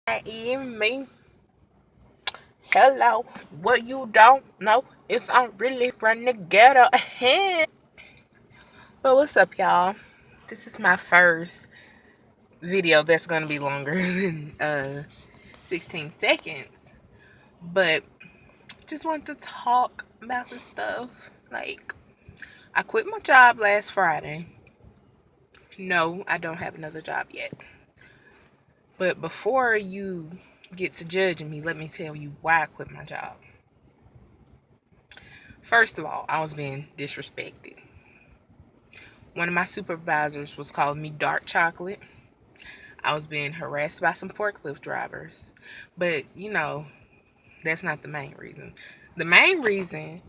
Me. Hello. What you don't know is I'm really from the ghetto. But what's up, y'all? This is my first video that's gonna be longer than 16 seconds. But just want to talk about some stuff. Like, I quit my job last Friday. No, I don't have another job yet. But before you get to judging me, let me tell you why I quit my job. First of all, I was being disrespected. One of my supervisors was calling me dark chocolate. I was being harassed by some forklift drivers. But, that's not the main reason. The main reason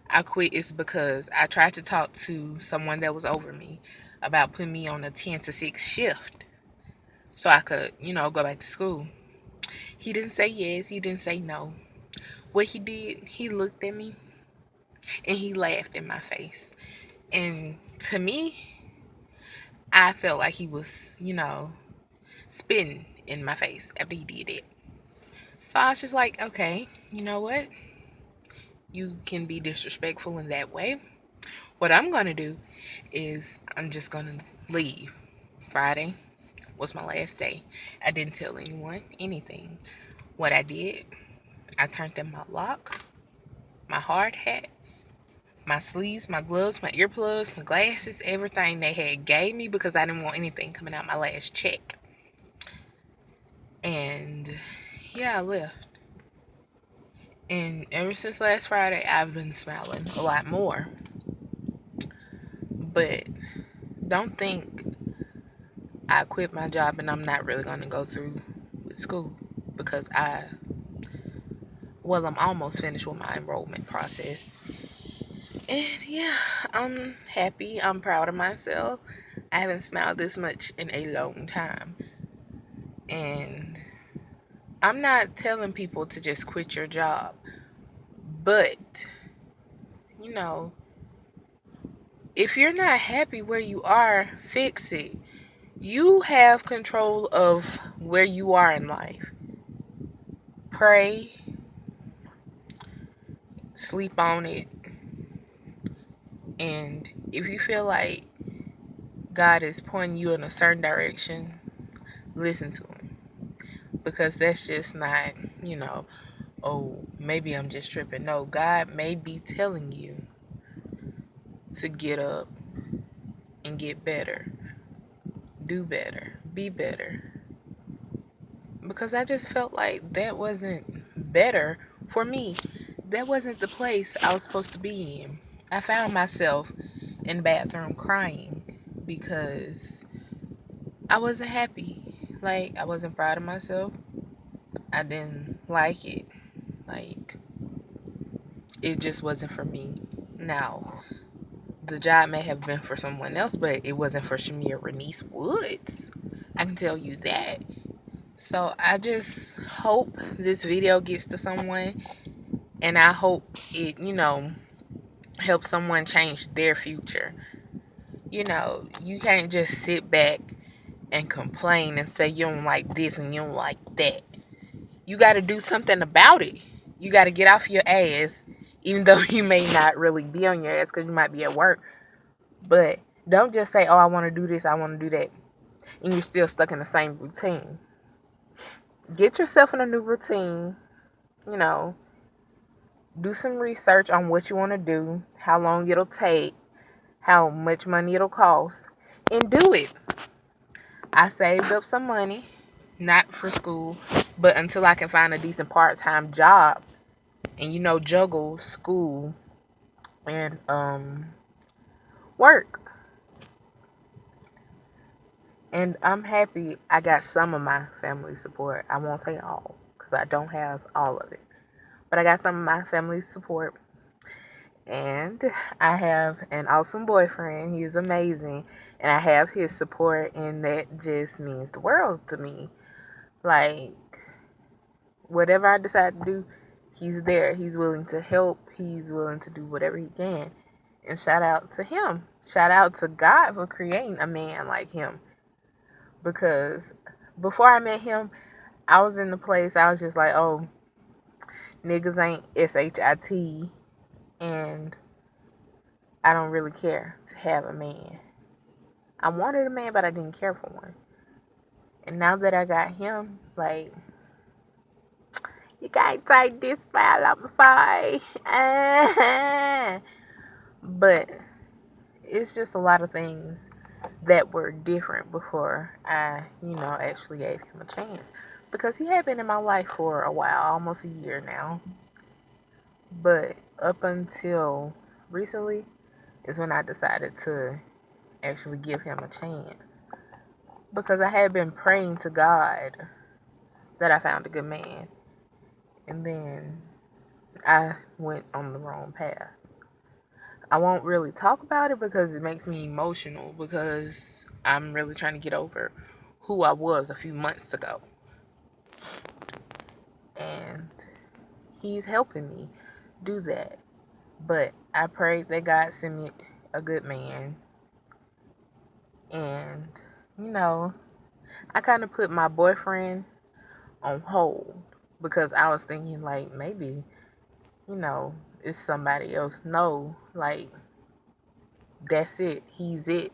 I quit is because I tried to talk to someone that was over me about putting me on a 10 to 6 shift so I could, go back to school. He didn't say yes, he didn't say no. What he did, he looked at me and he laughed in my face. And to me, I felt like he was, spitting in my face after he did it. So I was just like, okay, you know what? You can be disrespectful in that way. What I'm going to do is I'm just going to leave. Friday was my last day. I didn't tell anyone anything. What I did, I turned in my lock, my hard hat, my sleeves, my gloves, my earplugs, my glasses, everything they had gave me because I didn't want anything coming out my last check. And yeah, I left. And ever since last Friday, I've been smiling a lot more. But don't think I quit my job and I'm not really going to go through with school because I'm almost finished with my enrollment process. And yeah, I'm happy. I'm proud of myself. I haven't smiled this much in a long time. And I'm not telling people to just quit your job. But, you know, if you're not happy where you are, fix it. You have control of where you are in life. Pray, sleep on it, and if you feel like God is pointing you in a certain direction, listen to Him. Because that's just not, oh, maybe I'm just tripping. No, God may be telling you to get up and get better, do better, be better. Because I just felt like that wasn't better for me. That wasn't the place I was supposed to be in. I found myself in the bathroom crying because I wasn't happy. Like, I wasn't proud of myself. I didn't like it. Like, it just wasn't for me. Now, the job may have been for someone else, but it wasn't for Shamia Renise Woods. I can tell you that. So I just hope this video gets to someone, and I hope it, helps someone change their future. You can't just sit back and complain and say you don't like this and you don't like that. You got to do something about it. You got to get off your ass, even though you may not really be on your ass because you might be at work. But don't just say, oh, I want to do this, I want to do that, and you're still stuck in the same routine. Get yourself in a new routine, you know, do some research on what you want to do, how long it'll take, how much money it'll cost, and do it. I saved up some money, not for school, but until I can find a decent part-time job and juggle school and work. And I'm happy I got some of my family support. I won't say all because I don't have all of it, but I got some of my family support. And I have an awesome boyfriend. He is amazing. And I have his support, and that just means the world to me. Like, whatever I decide to do, he's there. He's willing to help. He's willing to do whatever he can. And shout out to him. Shout out to God for creating a man like him. Because before I met him, I was in the place, I was just like, oh, niggas ain't SHIT, and I don't really care to have a man. I wanted a man, but I didn't care for one. And now that I got him, like, you can't take this smile out my face. But it's just a lot of things that were different before I, actually gave him a chance. Because he had been in my life for a while, almost a year now. But up until recently is when I decided to actually give him a chance. Because I had been praying to God that I found a good man. And then I went on the wrong path. I won't really talk about it because it makes me emotional, because I'm really trying to get over who I was a few months ago. And he's helping me do that. But I prayed that God send me a good man. And, I kind of put my boyfriend on hold because I was thinking, like, maybe, it's somebody else. No, like, that's it. He's it.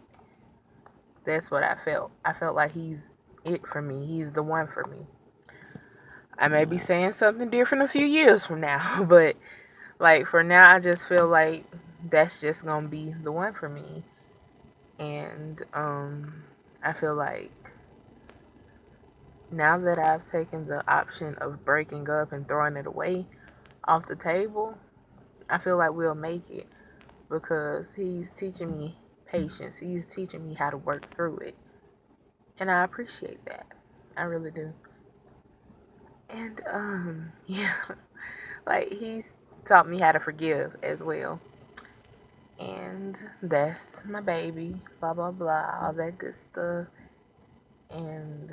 That's what I felt. I felt like he's it for me. He's the one for me. I may be saying something different a few years from now, but like for now, I just feel like that's just gonna be the one for me. And I feel like now that I've taken the option of breaking up and throwing it away off the table, I feel like we'll make it because he's teaching me patience. He's teaching me how to work through it. And I appreciate that. I really do. And yeah, like he's taught me how to forgive as well. And that's my baby, blah blah blah, all that good stuff. And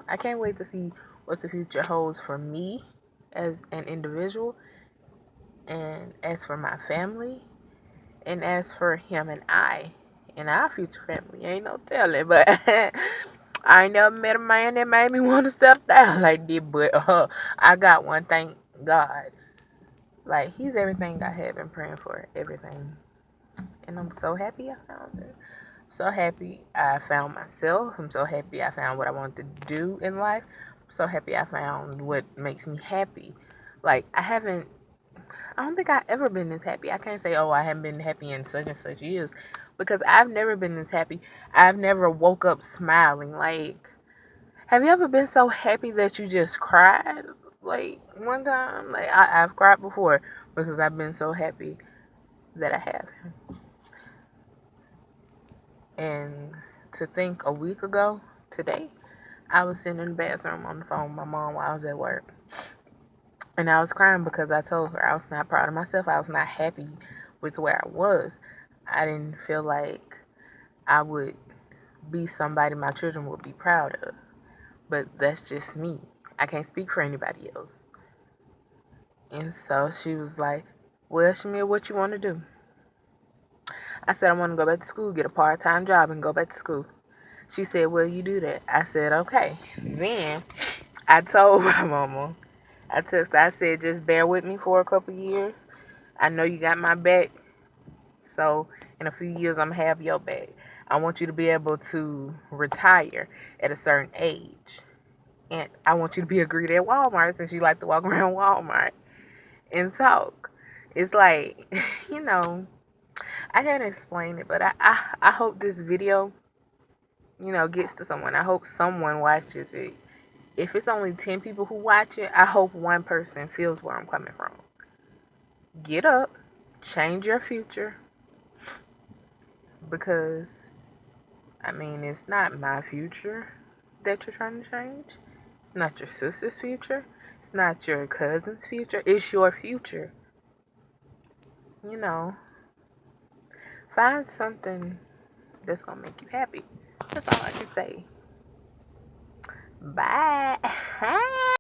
I can't wait to see what the future holds for me as an individual, and as for my family, and as for him and our future family. Ain't no telling, but I ain't never met a man that made me want to settle down like this, but I got one, thank God. Like, he's everything I have been praying for, everything. And I'm so happy I found it. I'm so happy I found myself. I'm so happy I found what I wanted to do in life. I'm so happy I found what makes me happy. Like, I don't think I've ever been this happy. I can't say, oh, I haven't been happy in such and such years, because I've never been this happy. I've never woke up smiling. Like, have you ever been so happy that you just cried? Like, one time, like, I've cried before because I've been so happy that I have him. And to think a week ago, today, I was sitting in the bathroom on the phone with my mom while I was at work. And I was crying because I told her I was not proud of myself. I was not happy with where I was. I didn't feel like I would be somebody my children would be proud of. But that's just me. I can't speak for anybody else. And so she was like, well, Shamia, what you want to do? I said, I want to go back to school, get a part-time job, and go back to school. She said, well, you do that. I said, okay. Then I told my mama, I said, just bear with me for a couple years. I know you got my back. So in a few years, I'm going to have your back. I want you to be able to retire at a certain age. And I want you to be a greeter at Walmart, since you like to walk around Walmart and talk. It's like, I can't explain it, but I hope this video, gets to someone. I hope someone watches it. If it's only 10 people who watch it, I hope one person feels where I'm coming from. Get up, change your future, because, it's not my future that you're trying to change. It's not your sister's future. It's not your cousin's future. It's your future. Find something that's going to make you happy. That's all I can say. Bye.